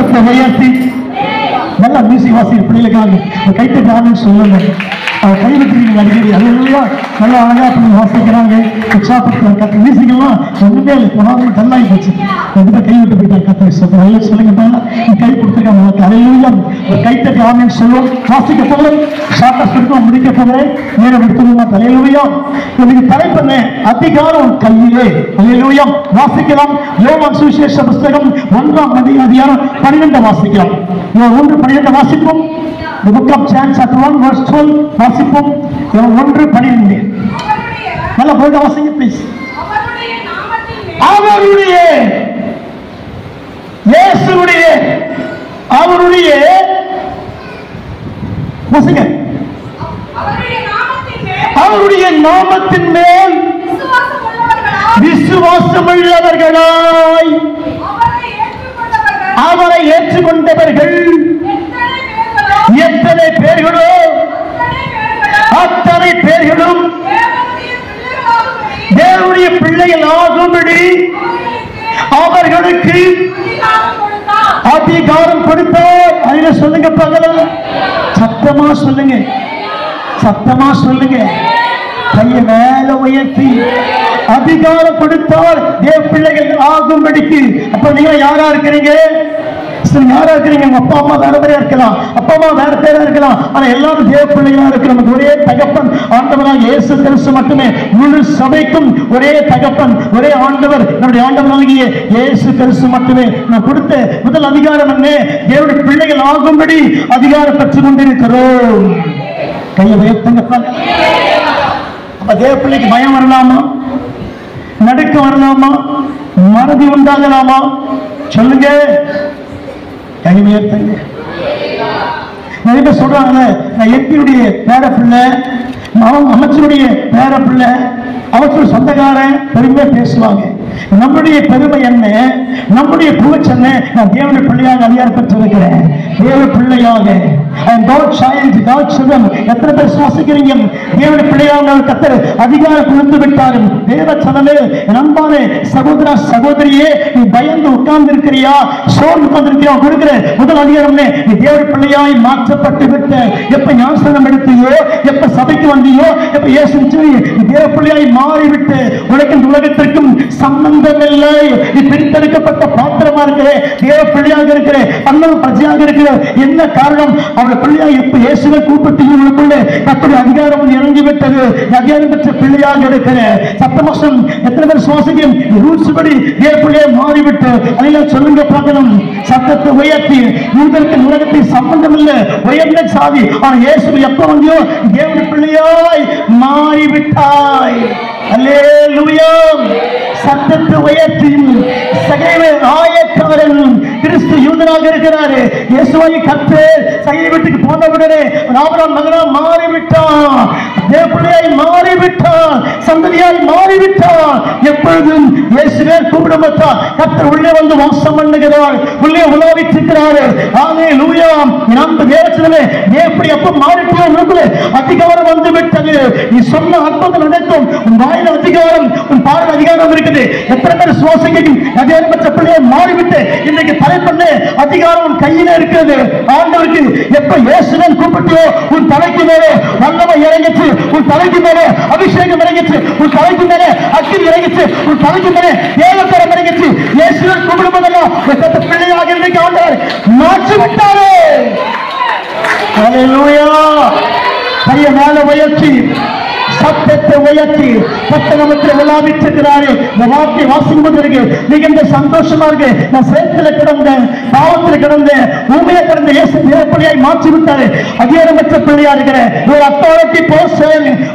சத்தத்தை உயர்த்தி நல்லா மியூசிக் வாசிக்கிற பிள்ளைகளுக்காக கைத்தட்டி ஆமென் சொல்லுங்க. கைவிட்டுறீங்க அடிக்கடி அல்லேலூயா. நல்லா அழகா பிள்ளை வாசிக்கிறாங்க, உற்சாகப்படுத்துறாங்க. கத்த மியூசிக் எல்லாம் ஒண்ணுமே இல்லை, போனாலும் டல்லாகி போச்சு. கண்டிப்பா கைவிட்டு போயிட்டாங்க. கத்த சொல்றேன் நல்லா சொல்லுங்க. கை கொடுத்துருக்காங்க உங்களுக்கு அல்லேலூயா. கைத்தட்டி ஆமென் சொல்லுவோம். வாசிக்க போகிறோம், ஷார்ட்டஸ் இருக்கும், முடிக்க போகிறேன், நேரம் எடுத்துக்கோமா. அல்லேலூயா. இன்னைக்கு தலைப்பண்ண அதிகாரம் கையிலே. அல்லேலூயா. வாசிக்கலாம். யோவான் சுவிசேஷ புஸ்தகம் 1ஆம் அதிகாரம் 12 வாசிக்கலாம். 1:12 வாசிப்போம். The book of John chapter 1 verse 12 வாசிப்போம். 1:12 நல்ல போல்டா வாசிங்க ப்ளீஸ். அவருடைய இயேசுவுடைய அவருடைய வாசிங்க. அவருடைய நாமத்தின் மேல் விசுவாசமுள்ளவர்களாய் அவரை ஏற்றுக்கொண்டவர்கள் எத்தனை பேர்களோ அத்தனை பேர்களும் தேவனுடைய பிள்ளைகள் ஆகும்படி அவர்களுக்கு அதிகாரம் கொடுத்தார். அதில் சொல்லுங்க பார்க்கலாம். சத்தமா சொல்லுங்க, சத்தமா சொல்லுங்க. கையை மேல உயர்த்தி அதிகாரம் கொடுத்தால் தேவ பிள்ளைகள் ஆகும்படிக்கு. அப்ப நீங்க யாரா இருக்கிறீங்க? யாரா இருக்கிறீங்க? உங்க அப்பா அம்மா வேற பேரா இருக்கலாம், அப்பா அம்மா வேற பேரா இருக்கலாம், ஆனா எல்லாரும் தேவ பிள்ளைகளா இருக்கு. நமக்கு ஒரே தகப்பன் ஆண்டவராக இயேசு கிறிஸ்து மட்டுமே. முழு சபைக்கும் ஒரே தகப்பன், ஒரே ஆண்டவர், நம்முடைய ஆண்டவராகிய இயேசு கிறிஸ்து மட்டுமே. நான் கொடுத்த முதல் அதிகாரம் என்ன? தேவனுடைய பிள்ளைகள் ஆகும்படி அதிகாரம் பெற்றுக் கொண்டிருக்கிறோம். கையை உயர்த்துங்க. அப்ப தேவ பிள்ளைக்கு பயம் வரலாமா? நடுக்கம் வரலாமா? மறதி உண்டாகலாமா? சொல்லுங்க. கை உயர்த்துங்க. நிறைய பேர் சொல்றாங்க, நான் எம்பியுடைய பேர பிள்ளை, அமைச்சருடைய பேர பிள்ளை, அவர்கள் சொந்தக்காரன் பெருமையா பேசுவாங்க. நம்முடைய பெருமை என்ன? நம்முடைய புகழ்ச்சி என்ன? நான் தேவனுடைய பிள்ளையாக அதிகாரம் பெற்றிருக்கிறேன். தேவ பிள்ளையாக எத்தனை பேர் சுவாசிக்கிறீங்க? தேவனுடைய பிள்ளையாக கர்த்தர் அதிகாரம் கொடுத்து விட்டார்கள். தேவ சனமே, நண்பான சகோதர சகோதரியே, நீ பயந்து உட்கார்ந்து இருக்கிறியா? சோர்ந்து உட்கார்ந்து இருக்கிறியா? கொடுக்கிற முதல் அதிகாரம் நீ தேவனுடைய பிள்ளையாய் மாற்றப்பட்டு விட்ட. எப்ப ஞானஸ்நானம் எடுத்தியோ, எப்ப சபைக்கு வந்தியோ, எப்ப இயேசு நீ தேவ பிள்ளையாய் மாறிவிட்டு உனக்கு உலகத்திற்கும் சம்பந்தம் இல்லை. நீ பிரித்தெடுக்கப்பட்ட பாத்திரமா இருக்கிற, தேவ பிள்ளையாக இருக்கிற, அண்ணன் பிரஜையாக இருக்கிற. என்ன காரணம்? அவருடைய பிள்ளையாக எப்ப இயேசுவை கூப்பிட்டு உங்களுக்குள்ள கர்த்தருடைய அதிகாரம் இறங்கி விட்டது. அதிகாரம் பெற்ற பிள்ளையாக இருக்கிற. சத்தமோஷம் எத்தனை பேர் சுவாசிக்கும்? ரூல்ஸ் படி தேவ பிள்ளையாக மாறிவிட்டு அதெல்லாம் சொல்லுங்க பார்க்கணும். சத்தத்தை உயர்த்தி உங்களுக்கு உலகத்தில் சம்பந்தம் இல்லை, உயர்ந்த சாதி. ஆனா இயேசு எப்ப வந்தியோ தேவனுடைய பிள்ளையாய் மாறிவிட்டாய். அல்லேலூயா. சத்தத்தை உயர்த்தி சகைவை ஆயக்காரன் கிறிஸ்து யூதனாக இருக்கிறாரு. இயேசுவை கர்த்தர் சகை வீட்டுக்கு போன உடனே ஆபிரகாம் மகனா மாறிவிட்டான், தேவப்பிள்ளையாய் மாறிவிட்டான், சந்ததியாய் மாறிவிட்டான். எப்பொழுதும் இயேசுவே கூப்பிடப்பட்டான். கர்த்தர் உள்ளே வந்து வாசம் பண்ணுகிறார், உள்ளே உலாவிட்டிருக்கிறார். அல்லேலூயா. நம்ம தேவச்சனமே எப்படி எப்ப மாறிட்டோம்? உனக்குள்ளே அதிகாரம் வந்து விட்டது. நீ சொன்ன அற்புதம் நடக்கும். உன் வாயில அதிகாரம், உன் பார்வை அதிகாரம் இருக்குது. எத்தனை பேர் சுவாசிக்கும்? அதிகாரம் பெற்ற பிள்ளையை மாறிவிட்டு இன்னைக்கு தலைப்பண்ண அதிகாரம் உன் கையில இருக்கிறது. ஆண்டவருக்கு எப்ப இயேசுவை கூப்பிட்டியோ உன் தலைக்கு மேலே வல்லமை இறங்கிச்சு, உன் தலைக்கு மேலே அபிஷேகம் இறங்கிச்சு, உன் தலைக்கு மேலே அக்கினி இறங்கிச்சு, உன் தலைக்கு மேலே தேவக்கரம் இறங்கிச்சு. இயேசுவை கூப்பிடுவதெல்லாம் பிள்ளையாக இன்னைக்கு ஆண்டவர் மாற்றி விட்டாரே. அல்லேலூயா. கையை மேல உயர்த்தி சத்தத்தை உயர்த்தி பட்டணத்தில் விழாவிட்டிருக்கிறாரு. இந்த வார்த்தை வாசிக்கும் போது இருக்கு மிகுந்த சந்தோஷமா இருக்கு. நான் சேத்துல கிடந்தேன், பாவத்தில் கிடந்தேன், உண்மையை கிடந்த இயேசு தேவப்பிள்ளையாய் மாற்றி விட்டாரு. அதிகாரம் பெற்ற பிள்ளையா இருக்கிறேன். ஒரு அத்தாரிட்டி போஸ்ட்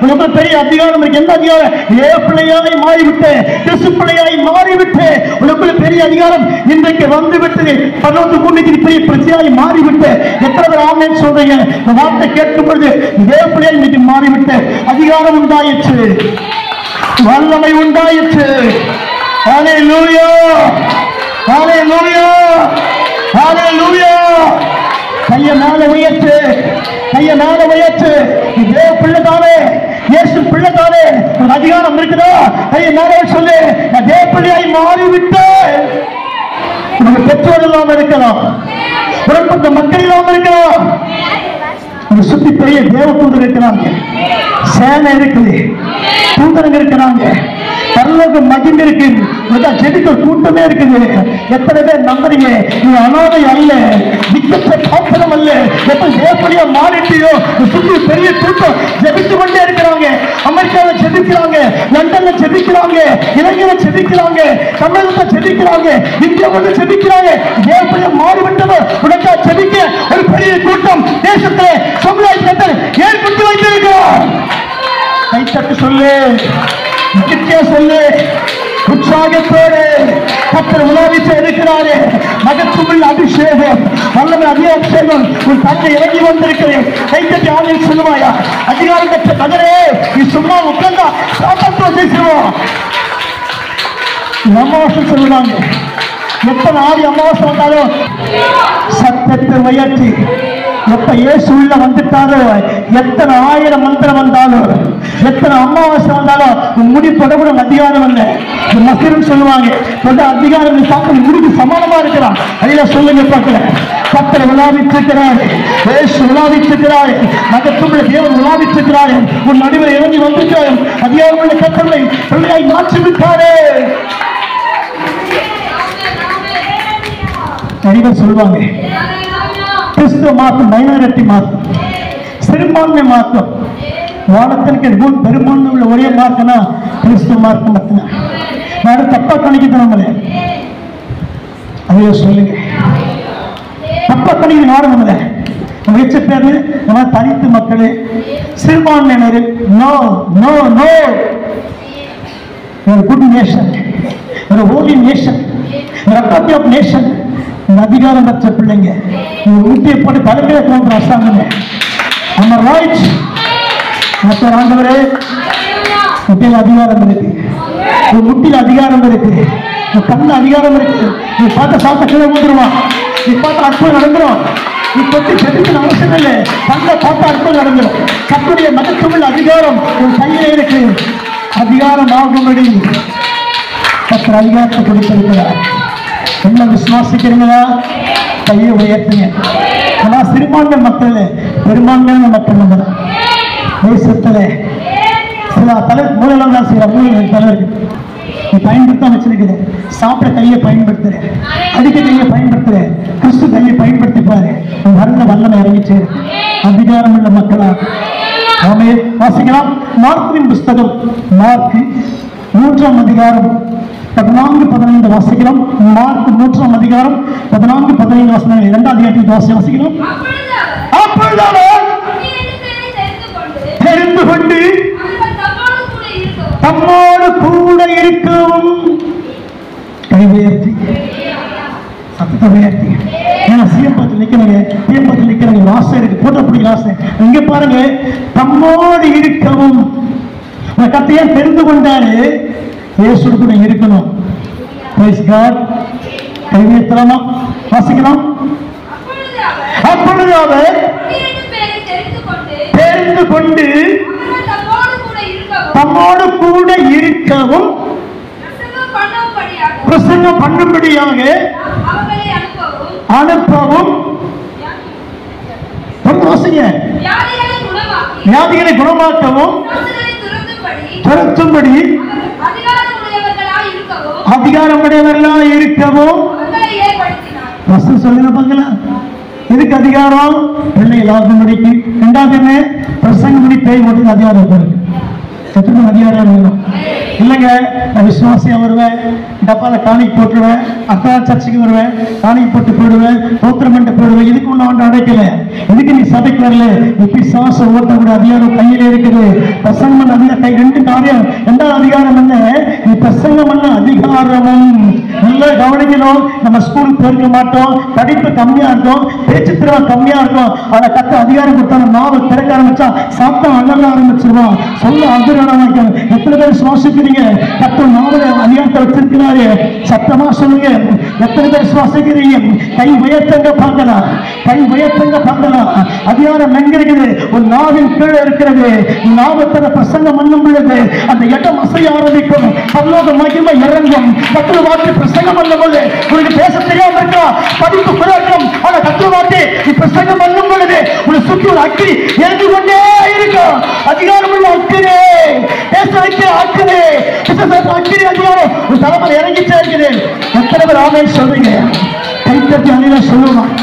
உங்களுக்கு பெரிய அதிகாரம் இருக்கு. என்ன அதிகாரம்? தேவப்பிள்ளையாய் மாறிவிட்டேன், கிறிஸ்து பிள்ளையாய் மாறிவிட்டேன். உங்களுக்குள்ள பெரிய அதிகாரம் இன்றைக்கு வந்து விட்டது. பரலோக பூமிக்கு பெரிய பிரச்சனையாய் மாறிவிட்டு எத்தனை பேர் ஆமென் சொல்றீங்க? இந்த வார்த்தை கேட்கும் பொழுது தேவப்பிள்ளையாய் இன்னைக்கு மாறிவிட்டு அதிகாரம் உண்டாயிற்று, வல்லமை உண்டாயிற்று. ஹல்லேலூயா, ஹல்லேலூயா, ஹல்லேலூயா. கையை மேல உயர்த்து, கையை மேல உயர்த்து. தேவ பிள்ளைதானே, இயேசு பிள்ளைதானே, ஒரு அதிகாரம் இருக்குதா? கையை மேலே சொல்லு, நான் தேவ பிள்ளையாய் மாறிவிட்டேன். உனக்கு பெற்றோர் இல்லாம இருக்கலாம், சுத்தி பெரிய தேவ தூதர் இருக்கிறாங்க, சேனை இருக்குது, தூதரங்க இருக்கிறாங்க, பரலோக மகிமை இருக்கு, ஜெபிக்க கூட்டமே இருக்குது. எத்தனை பேர் நம்புறீங்க? நீ அனாதை அல்ல, விக்கற்ற பாத்திரம் அல்ல. எப்ப தேவப்படியா மாறிட்டியோ சுற்றி பெரிய கூட்டம் ஜெபித்து கொண்டே இருக்கிறாங்க. அமெரிக்காவில் ஜெபிக்கிறாங்க, லண்டன்ல ஜெபிக்கிறாங்க, இலங்கையில ஜெபிக்கிறாங்க, தமிழகத்தில் ஜெபிக்கிறாங்க, இந்தியாவில் ஜெபிக்கிறாங்க. தேவப்படியா மாறிவிட்டதோ உனக்கா ஜெபிக்க ஒரு பெரிய கூட்டம் தேசத்துல சமுதாயத்தில் ஏற்படுத்தி வைத்திருக்கிறார். கைத்தட்டு சொல்லு, சொல்லு, உற்சாகத்தோடு கர்த்தர் உலாவிட்டு இருக்கிறாரே. மகத்துவமுள்ள அபிஷேகம், வல்லமை அதே அபிஷேகம் உன் தந்தை இறங்கி வந்திருக்கிறேன். கைத்தட்டி ஆளுநர் சொல்லுவாயா? அதிகாரம் பெற்ற மகனே, நீ சும்மா உட்கார்ந்தா சாப்பாட்டு பேசுவோம். அமாவாசை சொல்லுவாங்க, எத்தனை ஆதி அமாவாசை வந்தாலும் சத்தத்தை உயர்த்தி, எப்ப இயேசு உள்ள வந்துட்டாரோ, எத்தனை ஆயிரம் மந்திரம் வந்தாலும், எத்தனை அமாவாசை வந்தாலும் முடி தொடர்புடன் அதிகாரம் அல்ல. மசிரும் சொல்லுவாங்க, அதிகாரம் பார்க்க முடிவு சமானமா இருக்கிறான். அதில் சொல்லுங்க பார்க்கல, கர்த்தர் விழாவிட்டிருக்கிறார், இயேசு விழாவிட்டிருக்கிறார், மகத்துவமுள்ள தேவன் விழாவிட்டிருக்கிறார். உன் நடுவில் இறங்கி வந்திருக்கிறார். அதிகாரமுள்ள கர்த்தரை பிள்ளையாய் மாற்றி விட்டாரே. நிறைவர் சொல்லுவாங்க, கிறிஸ்துவ மார்க்கம் மைனாரிட்டி மார்க்கம், சிறுபான்மை மார்க்கம். வானத்திற்கு பெரும்பான்மை உள்ள ஒரே மார்க்கம்னா கிறிஸ்துவ மார்க்கம் மட்டும்தான். நான் தப்பா கணிக்கிட்டு நம்மளே அதையோ சொல்லுங்க, தப்பா கணிக்க நாடு நம்மள நம்ம வச்ச பேரு நம்ம தனித்து மக்களே, சிறுபான்மையினர். நோ நோ நோ, ஒரு குட் நேஷன், ஒரு ஹோலி நேஷன், ஒரு அகாடமி ஆஃப் நேஷன். அதிகாரம் பெற்ற பிள்ளைங்க ஊட்டியை போட்டு தலைமையில தோன்ற அரசாங்கம் நம்ம ரைட். மற்ற ஆண்டவரே, முட்டியில் அதிகாரம் இருக்கு, முட்டியில் அதிகாரம் இருக்கு, கண்ண அதிகாரம் இருக்கு. நீ பார்த்த கீழே வந்துருவான், நீ பார்த்த அற்புதம் நடந்துடும். நீ கொட்டி செதுக்கின அவசியம் இல்லை, கண்ணை பார்த்த அற்புதம் நடந்துடும். கர்த்தருடைய மகத்துவமுள்ள அதிகாரம் உன் கையிலே இருக்கு. அதிகாரம் ஆகும்படி கர்த்தர் அதிகாரத்தை கொடுத்திருக்கிறார். என்ன விசுவாசிக்கிறீங்களா? கையை உயர்த்துங்க. ஆனா சிறுபான்மை மக்கள் பெரும்பான்மையான மக்கள் நம்ம தேசத்துல சில மூலம் சில மூலம் தலைவர்கள் நீ பயன்படுத்த வச்சிருக்குது. சாப்பிட கையை பயன்படுத்துற, அடிக்க கையை பயன்படுத்துற, கிறிஸ்து கையை பயன்படுத்திப்பாரு. உன் வரல வல்லமை இறங்கிச்சு. அதிகாரம் உள்ள மக்களா நாமே வாசிக்கலாம். மார்க்கின் புஸ்தகம், மார்க் 3ஆம் அதிகாரம் 14-15 வாசிக்கலாம். மார்க் 3ஆம் அதிகாரம் 14-15 வசனங்கள் 2ஆம் அதிகாரத்தில் வாசிக்கலாம். அப்பொழுது அவர் தெரிந்து கொண்டு தம்மோடு கூட இருக்கவும் கை உயர்த்தி, சத்தத்தை உயர்த்தி. ஏன்னா சிஎம்பத்தில் நிற்கிறாங்க, சிஎம்பத்தில் நிற்கிறாங்க, வாசம் இருக்கு, போட்டோ பிடிக்க வாசம். இங்க பாருங்க, தம்மோடு இருக்கவும். கத்தையா தெரிந்து கொண்டாரு, இயேசு கூட இருக்கணும். Praise God. கை உயர்த்தலாமா? வாசிக்கலாம். அப்பொழுது அவர் தெரிந்து கொண்டு தம்மோடு கூட இருக்கவும் பிரசங்கம் பண்ணும்படியாக அனுப்பவும், வியாதிகளை குணமாக்கவும் துரத்தும்படி அதிகாரமுடையவர்களாக இருக்கவும் சொல்லுங்க பார்க்கலாம். இதுக்கு அதிகாரம் பிள்ளைகள் ஆகும்படிக்கு. ரெண்டாவது என்ன? பிரசங்கப்படி பேய் ஓட்டு அதிகாரம் இருக்கு. அதிகாரம் வேணும் இல்லைங்க. நான் விசுவாசியா வருவேன், டப்பால காணிக்கு போட்டுருவேன், அக்கா சர்ச்சுக்கு வருவேன், காணிக்கு போட்டு போயிடுவேன், தோத்திரம் பண்ணி போயிடுவேன். இதுக்கு ஒன்று ஆண்டு அடைக்கல. இதுக்கு நீ சபைக்கு வரல. இப்படி சாச ஓட்டக்கூடிய அதிகாரம் கையில இருக்குது. பிரசங்கம் அதிகாரம் கை 2 காரியம். 2ஆவது அதிகாரம் என்ன? நீ பிரசங்கம் பண்ண அதிகாரமும் நல்லா கவனிக்கணும். நம்ம ஸ்கூலுக்கு போயிருக்க மாட்டோம், படிப்பு கம்மியா இருக்கும், பேச்சு திறன் கம்மியா இருக்கும். அதை கத்த அதிகாரம் கொடுத்தா நாவ திறக்க ஆரம்பிச்சா சாத்தம் அண்ணன் ஆரம்பிச்சிருவான். சொல்ல அதிகாரம். எத்தனை பேர் சுவாசிக்கிறீங்க? கத்த நாவல அதிகாரத்தை வச்சிருக்கிறாரு. சத்தமா சொல்லுங்க. எத்தனை பேர் சுவாசிக்கிறீங்க? கை உயர்த்தங்க பார்க்கலாம், கை உயர்த்தங்க பார்க்கலாம். அதிகாரம் எங்க இருக்குது? ஒரு நாவின் கீழே இருக்கிறது. நாவத்தர பிரசங்கம் பண்ணும் பொழுது அந்த இடம் அசைய ஆரம்பிக்கும். பரலோக மகிமை இறங்கும். கத்திர வார்த்தை பிரசங்கம் பண்ணும் போது உனக்கு பேச தெரியாம இருக்கா, படிப்பு குறைக்கும். ஆனா கத்திர வார்த்தை நீ பிரசங்கம் பண்ணும் பொழுது உனக்கு சுற்றி ஒரு அக்கினி இறங்கி கொண்டே இருக்கும். அதிகாரமுள்ள அக்கினி, பேச வைக்கிற அக்கினி, அக்கினி அதிகாரம் ஒரு தலைமையில் இறங்கிச்சே இருக்குது. எத்தனை பேர் ஆமென் சொல்றீங்க? கைத்தட்டி அணில சொல்லுவான்.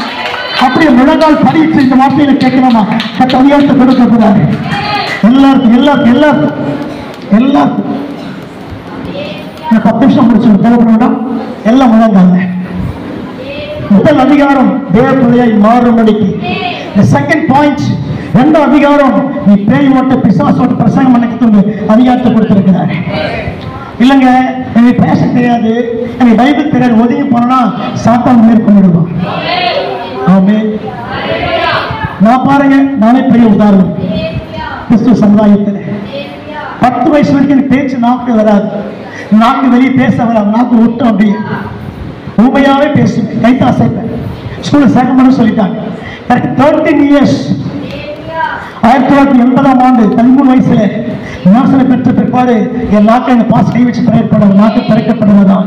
அப்படியே முழங்கால் படிச்சு இந்த வார்த்தையில கேட்கலாமா? கட்ட அதிகாரத்தை கொடுக்க போறாரு. எல்லாருக்கும் எல்லாருக்கும் எல்லாருக்கும் எல்லாருக்கும் 10 நிமிஷம் முடிச்சு தேவைப்படும். எல்லாம் முழங்கால முதல் அதிகாரம் தேவ பிள்ளையாய் மாறும்படிக்கு. செகண்ட் பாயிண்ட், இரண்டாம் அதிகாரம் நீ பேய் ஓட்ட பிசாசோட பிரசங்கம் பண்ணிக்கிட்டு அதிகாரத்தை கொடுத்திருக்கிறாரு. இல்லைங்க எனக்கு பேச தெரியாது, எனக்கு பைபிள் தெரியாது, ஒதுங்கி போனா சாத்தான் மேற்கொண்டுடுவான். ஆமே. நான் பாருங்க, நானே பெரிய உதாரணம். கிறிஸ்துவ சமுதாயத்தில் 10 வயசு வரைக்கும் எனக்கு பேச்சு நாக்கு வராது, நாக்கு வெளியே பேச வராது, நாக்கு விட்டோம் அப்படியே உண்மையாவே பேசுவேன், கைத்தா சேர்ப்பேன். ஸ்கூல்ல சேர்க்க பண்ண சொல்லிட்டாங்க. 13 இயர்ஸ் 1980ஆம் ஆண்டு 13 வயசுல ஞானஸ்நானம் பெற்ற பிற்பாடு என் நாட்டை பாஸ் கை வச்சு பிரயற்படும் நாட்டு திறக்கப்படுவதான்.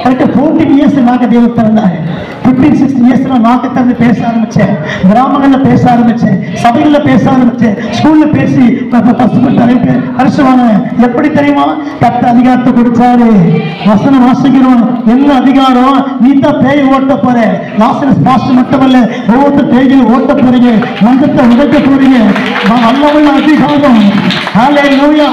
கரெக்டாக 14 இயர்ஸ் நாக்க தேவன் திறந்தாரு. 15-16 இயர்ஸ்ல நாக்கு திறந்து பேச ஆரம்பிச்சேன். கிராமங்கள்ல பேச ஆரம்பிச்சேன், சபைகள்ல பேச ஆரம்பிச்சேன், ஸ்கூல்ல பேசி அரசுவாங்க. எப்படி தெரியுமா? கத்த அதிகாரத்தை கொடுத்தாரு. வசனம் வாசிக்கிறோம். என்ன அதிகாரம்? நீ தான் பேய் ஓட்ட போற. லாசரஸ் பாஸ்டர் மட்டுமல்ல, ஒவ்வொரு பேய்களை ஓட்ட போறீங்க, மந்தத்தை உடைக்க போறீங்க. நல்லவள்ள அதிகாரம். ஹல்லேலூயா.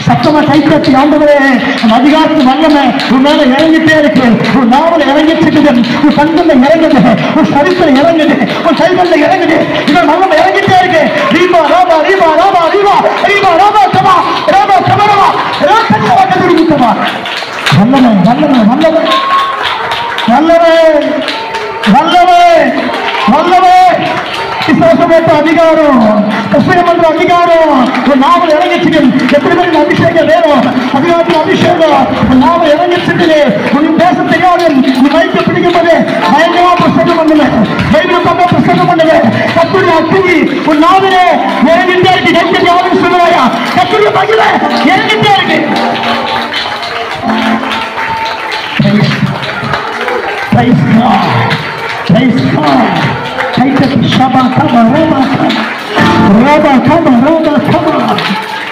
சத்தமா கைத்தட்டி ஆண்டவரே, அந்த அதிகாரத்து வல்லமை உன் மேல இறங்கிட்டே இருக்கு. உன் நாவல இறங்கிட்டு இருக்குது, உன் கண்கள்ல இறங்குது, உன் சரித்திரம் இறங்குது, உன் கைகள்ல இறங்குது. இதன் வல்லமை இறங்கிட்டே இருக்கு. ரீபா ராபா ரீபா ராபா ரீபா ரீபா ராபா கமா ராபா கமரமா ராபா கதுரிக்குமா. வல்லமை வல்லமை வல்லமை வல்லமை வல்லமை வல்லமை. அதிகாரம் அதிகாரம் நாவல் இறங்கிச்சு. எப்படி பேர் அபிஷேகம் வேணும்? அதிகாரத்தில் அபிஷேகம் நாவல் இறங்கிச்சு. உனக்கு பேச தெரியாது, நீ மைக்க பிடிக்கும் போது பயங்கரமா பிரசங்கம் பண்ணுவேன், பைபிள் பிரசங்கம் பண்ணுவேன். கத்துடைய அக்கினி உன் நாவிலே இறங்கிட்டே இருக்கு. கைக்கு யாரும் சொல்லுவாயா? கத்துடைய மகிழ இறங்கிட்டே இருக்கு. Praise God. Praise God.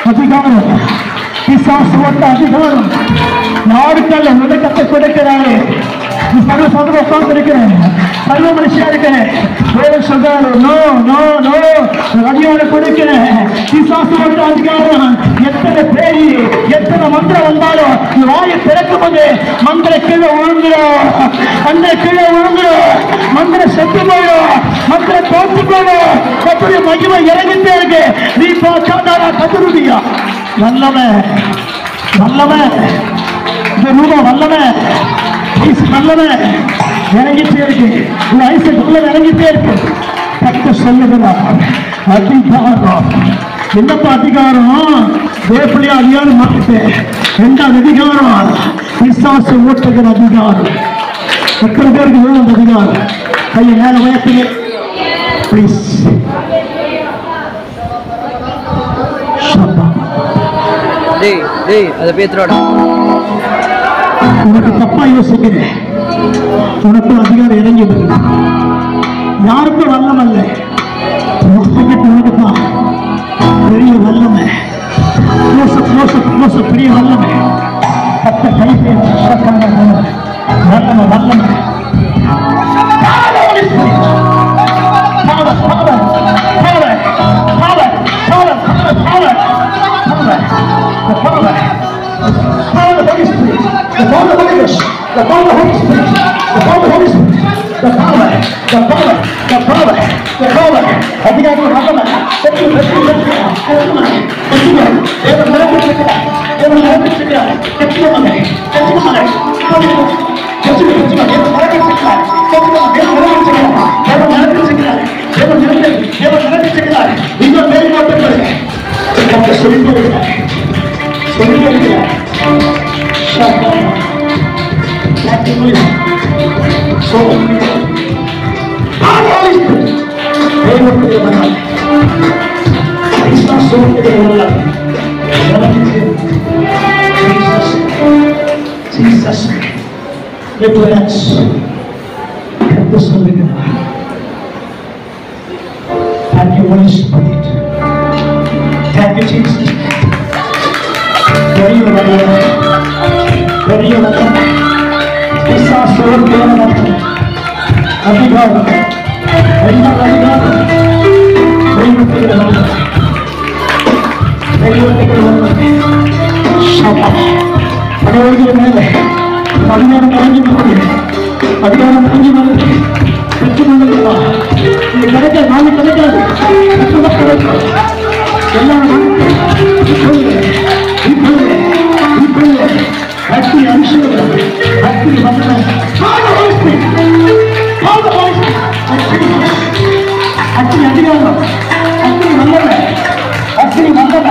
அதிகாரம் பிசாசு ஓட்ட அதிகாரம் நாடுகள் உலகத்தை கொடுக்கிறாரு. சர்வ சதுர உட்கார்ந்து இருக்கிறேன், சர்வ மனுஷியா இருக்கிறேன். சொல்றாரு நோ நோ நோ அதிகார கொடுக்கிறேன். பிசாசு ஓட்ட அதிகாரம். எத்தனை பேரி எத்தனை மந்திரம் வந்தாலும் வாயை திறக்கும் போது மந்திர கீழே விழுந்துடும், அந்த கீழே விழுந்துடும், மந்திர செத்து போயிடும், மந்திர தோற்று போயிடும். கத்துடைய மகிமை இறங்கிட்டே இருக்கு. நீ பார்க்காதாரா கத்துருதியா? வல்லமை வல்லமை இந்த ரூபம் வல்லமை வல்லமை இறங்கிட்டே இருக்கு. இந்த ஐசு வல்லமை இறங்கிட்டே இருக்கு. கத்த சொல்லுகிறார் அதிகாரம். என்னப்பா அதிகாரம்? வேப்பிலையா அதிகாரம் மாற்றிட்டு 2வது அதிகாரம் பிசாசு ஓட்டுகிற அதிகாரம். எத்தனை பேருக்கு வேணும் அந்த அதிகாரம்? கையை மேல உயர்த்துங்க ப்ளீஸ். உனக்கு தப்பா யோசிக்கிறேன். உனக்கு அதிகாரம் இறங்கி யாருக்கும் வல்லம் அல்ல, உனக்கு தான் பெரிய வல்லமை. பெரிய வல்லமை. கத்த கை வல்லமை வல்லமை. Thank you. Holy Spirit. Thank you, Jesus. பெரிய பிசாசோடு அதிகாரம் அதிகாரம் அடங்கி அதிகாரம் அடங்கி வருது கிடைக்காது நாளைக்கு கிடைக்காது எல்லாம் அக்னி அபிஷேகம் அக்னி வந்தன அக்னி அதிகாரம் அக்னி வந்தன அக்னி வந்தன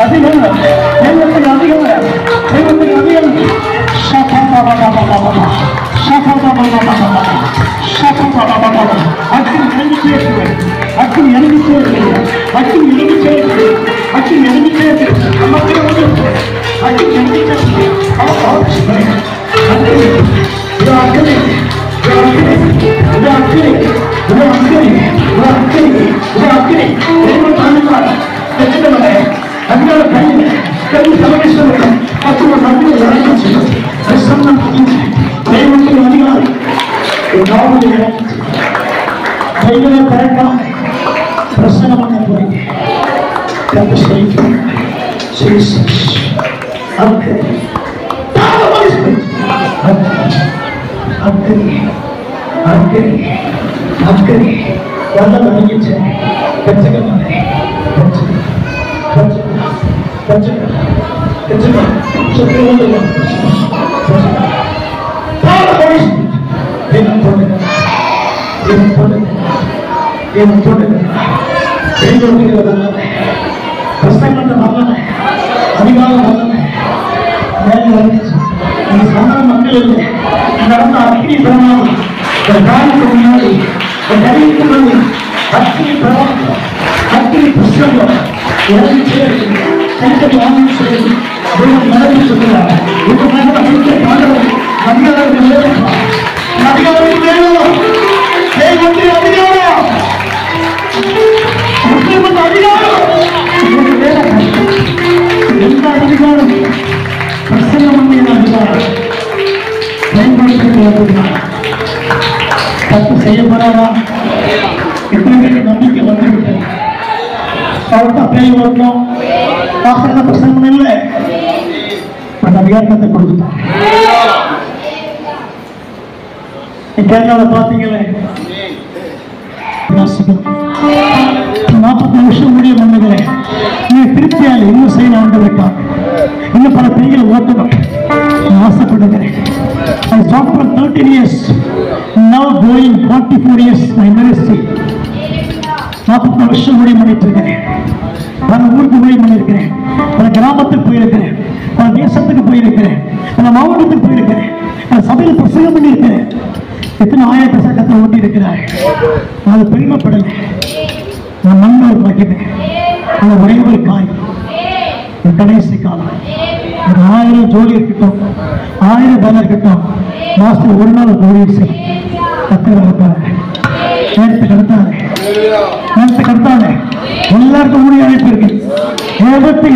அதிகாரம் தெய்வத்துக்கு அதிகாரம் தெய்வத்துக்கு அதிகாரம் அக்னி இறங்கி சேர்த்து அக்னி இறங்கி சேர்த்து அக்னி இறங்கி சேர்த்து அக்னி இறங்கி சேர்த்து நமக்கு அக்னி இறங்கி சேர்த்து தப்பு செய்யப்படாதா எத்தனை பேருக்கு நம்பிக்கை வந்துவிட்டது அவர்கிட்ட பேய் வரணும் பாசன பிரசங்கம் இல்லை அந்த அதிகாரத்தை கொடுத்துட்டான் கேரளாவில் பார்த்தீங்களே 40 வருஷம் முடிய பண்ணுகிறேன் நீ திருப்தியால் இன்னும் செய்ய ஆண்டுவிட்டான் இன்னும் பல பெண்களை ஓட்டணும் ஆசைப்படுகிறேன் I stopped for 13 years now going 44 years my ministry 40 வருஷம் முடிய பண்ணிட்டு பல ஊருக்கு முடிய பண்ணியிருக்கிறேன் பல கிராமத்துக்கு போயிருக்கிறேன் பல தேசத்துக்கு போயிருக்கிறேன் பல மாவட்டத்துக்கு போயிருக்கிறேன் பல சபையில் பிரசங்கம் பண்ணியிருக்கிறேன் எத்தனை ஆயிரத்தி சட்டத்தை ஓட்டி இருக்கிறார் அது பெருமைப்படலை நான் நண்பர் மகிழ்ந்தேன் அந்த ஒரே ஒரு காய் கடைசி காலம் ஒரு 1000 ஜோலி இருக்கட்டும் 1000 பேர் இருக்கட்டும் மாசத்துல ஒரு நாள் ஊழியர் நேரத்தை கடத்தாரு எல்லாருக்கும் ஊழிய அழைப்பு இருக்கு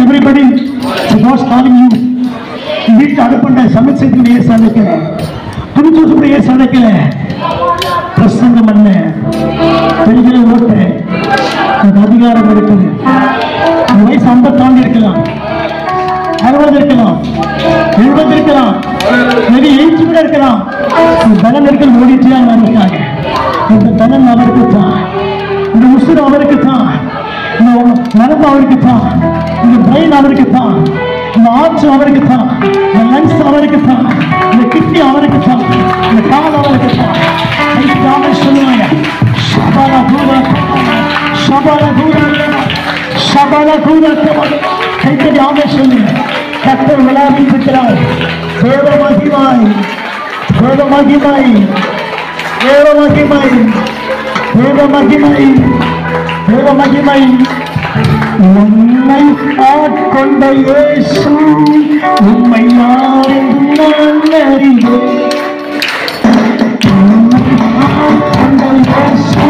எவ்ரிபடி வீட்டு அடுப்பண்ட சமைச்சதுக்கு ஏன் சமைக்கல துணிச்சூசுக்கு ஏன் சமைக்கல பிரசங்கம் பண்ண பெண்களை ஓட்ட அந்த அதிகாரம் இருக்குது அந்த வயசு 50 தாண்டி இருக்கலாம் 60 இருக்கலாம் 70 இருக்கலாம் மேபி 80 கூட இருக்கலாம் பலன் இருக்கிற ஓடிச்சா இருக்காங்க இந்த பலன் அவருக்கு தான் இந்த உசுறு அவருக்கு தான் இந்த நரம்பு அவருக்கு தான் இந்த பிரெயின் அவருக்கு தான் இந்த ஆட்சி அவருக்கு தான் இந்த லங்ஸ் அவருக்கு தான் இந்த கிட்னி அவருக்கு தான் இந்த கால் அவருக்கு தான் சொல்லுவாங்க சபாலா தூர சபாலா தூர சபாலா தூர கைத்தடி ஆமே சொல்லுங்க கர்த்தர் விளையாடிட்டு இருக்கிறார் தேவ மகிமாய் தேவ மகிமாய் தேவ மகிமாய் தேவ மகிமாய் தேவ மகிமாய் உம்மை ஆட்கொண்ட இயேசு உம்மை யாரும் நான் அறிவேன் உம்மை ஆட்கொண்ட இயேசு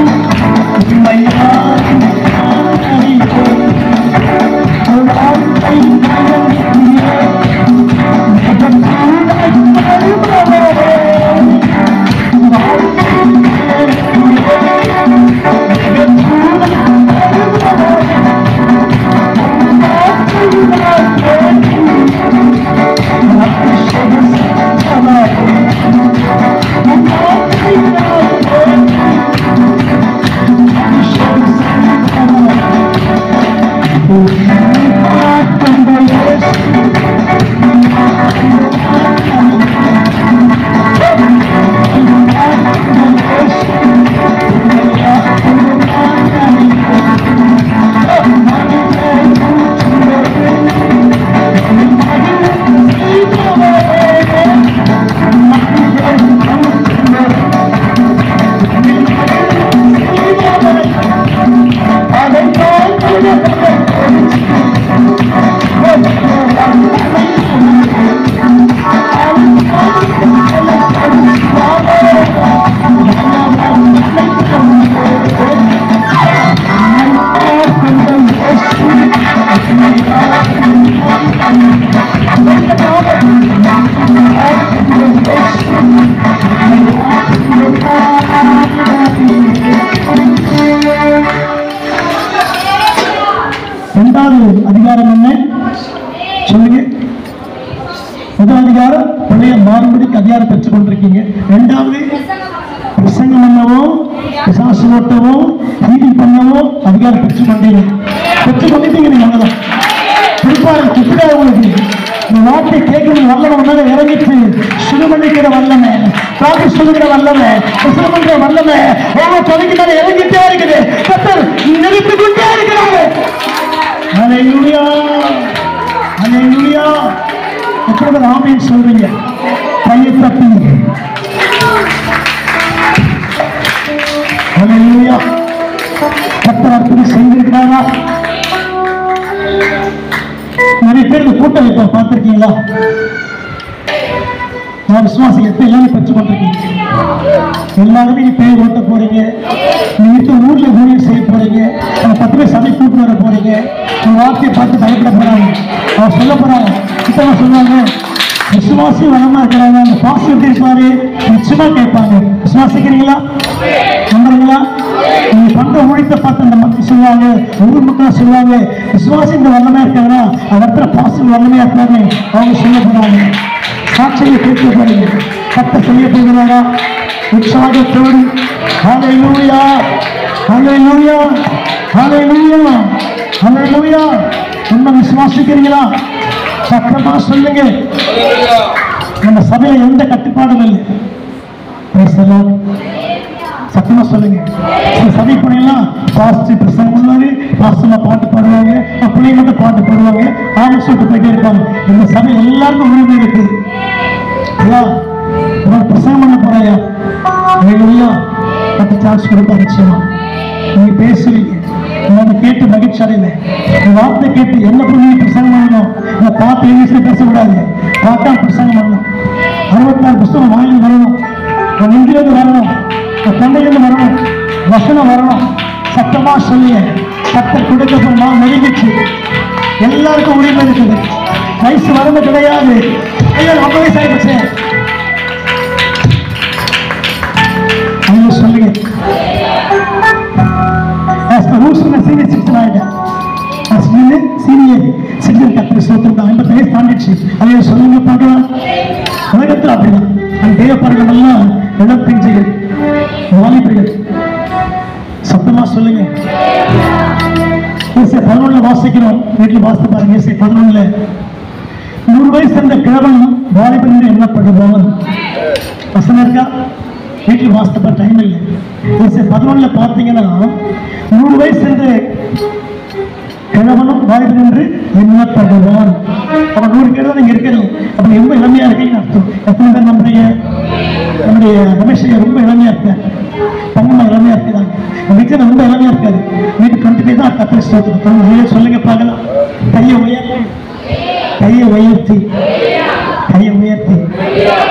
உம்மை யாரும் அதிகாரம் பெற்றுக் கொண்டிருக்கீங்க. இரண்டாவது, பிரசங்கம் பண்ணவும் பிசாசு ஓட்டவும் ஹீலிங் பண்ணவும் அதிகாரம் பெற்றுக்கொண்டீங்க. நீங்க அவ்வளவுதான் குறிப்பாக இப்படியா உங்களுக்கு இந்த வார்த்தை கேட்கணும் வல்லமை இறங்கிட்டு சுடுமணிக்கிற வல்லமை, காப்பி சொல்லுகிற வல்லமை, பிரசங்கம் பண்ற வல்லமை ஒவ்வொரு தொலைக்கு மேல இறங்கிட்டே இருக்குது. கர்த்தர் நிறுத்தி கொண்டே இருக்கிறாங்க. ஹல்லேலூயா, ஹல்லேலூயா. எத்தனை பேர் ஆமென் சொல்றீங்க? கையை தட்டுங்க. ஹல்லேலூயா. கர்த்தர் அற்புதம் செய்திருக்கிறாரா? நிறைய பேர் இந்த கூட்டம் இப்ப பார்த்திருக்கீங்களா? நான் விசுவாசி எல்லாமே பெற்றுக் கொண்டிருக்கீங்க. எல்லாருமே நீ பேர் ஓட்ட போறீங்க, நீங்க ஊர்ல ஊழியம் செய்ய போறீங்க, 10 பேர் சபை கூட்டு வர போறீங்க. உங்க வார்த்தையை பார்த்து பயப்பட போறாங்க. அவர் சொல்ல போறாங்க, இப்ப சொல்லுவாங்க விசுவாசி வளமா இருக்கிறாங்க, அந்த பாசி எப்படி இருப்பாரு நிச்சயமா கேட்பாங்க. விசுவாசிக்கிறீங்களா? நம்புறீங்களா? நீங்க பண்ற ஊழியத்தை பார்த்து அந்த மக்கள் சொல்லுவாங்க, ஊர் மக்கள் சொல்லுவாங்க விசுவாசி இந்த வல்லமையா இருக்காங்கன்னா அவர்கிட்ட பாசி வல்லமையா இருக்காங்க அவங்க சொல்ல போறாங்க. சாட்சியை கேட்க போறீங்க. கர்த்தர் செய்ய போகிறாரா? உற்சாகத்தோடு ஹல்லேலூயா, ஹல்லேலூயா, ஹல்லேலூயா, ஹல்லேலூயா. உண்மை விசுவாசிக்கிறீங்களா? சத்தமா சொல்லுங்க. நம்ம சபையில எந்த கட்டுப்பாடும் இல்லை. சத்தமா சொல்லுங்க. சபை போனீங்கன்னா பாஸ்டர் பிரசங்கம் பண்ணுவாரு, பாஸ்டர்ல பாட்டு பாடுவாங்க, பிள்ளைங்க மட்டும் பாட்டு பாடுவாங்க, ஆமாம் சொல்லிட்டு போயிட்டே இருப்பாங்க. இந்த சபை எல்லாருக்கும் உரிமை இருக்கு. பிரசங்கம் பண்ண போறாயா? பத்து சான்ஸ் கொடுப்பா. நிச்சயமா நீங்க பேசுவீங்க. நான் கேட்டு மகிழ்ச்சி அடையில வார்த்தை கேட்டு என்ன பண்ணி பிரசங்கம் பண்ணணும். இந்த பாட்டு இங்கிலீஷ்ல பேசக்கூடாது, பாட்டா பிரசங்கம் பண்ணணும். 64 புத்தகம் வாங்கி வரணும், நெஞ்சிலிருந்து வரணும், தொண்டையிலிருந்து வரணும், வசனம் வரணும். சத்தமா சொல்லிய சத்தம் கொடுக்கப்பா நெருங்கிச்சு. எல்லாருக்கும் உரிமை இருக்குது. வயசு வரம்பு கிடையாது. 50 வயசு ஆயிடுச்சு. சொல்லுங்க. சீனியர் சிட்டிசன் ஆயிட்டேன். சீனியர் சிட்டிசன் கத்திரி சோத்திரம் 50 வயசு தாண்டிடுச்சு. அதை சொல்லுங்க பார்க்கலாம். உலகத்தில் அப்படிதான். அந்த தேவப்பாடுகள் எல்லாம் இளம் பிஞ்சுகள், வாலிபர்கள். சத்தமா சொல்லுங்க. 11 வாசிக்கிறோம். வீட்டில் வாசித்து பாருங்க. 11 100 வயசு இருந்த கிழவன் வாலிபன் என்று எண்ணப்படுவான். வசனம் இருக்கா? வீட்டில் வாசித்த டைம் இல்லை. 11 பார்த்தீங்கன்னா 100 வயசு இருந்த கிழவனும் வாலிபன் என்று எண்ணப்படுவான். அப்ப 100 கிழவன் இங்க இருக்கிறது அப்ப ரொம்ப இளமையா இருக்கீங்கன்னு அர்த்தம். எத்தனை பேர் நம்முடைய ரமேஷ் ரொம்ப இளமையா இருக்காரு, தங்கம்மா இளமையா இருக்கிறாங்க. வீட்டில் ரொம்ப இளமையா இருக்காரு. வீட்டு 20 தான் கத்திரி ஸ்தோத்திரம் சொல்லுங்க பார்க்கலாம். கையை உயர்த்தி, கையை உயர்த்தி, கையை உயர்த்தி.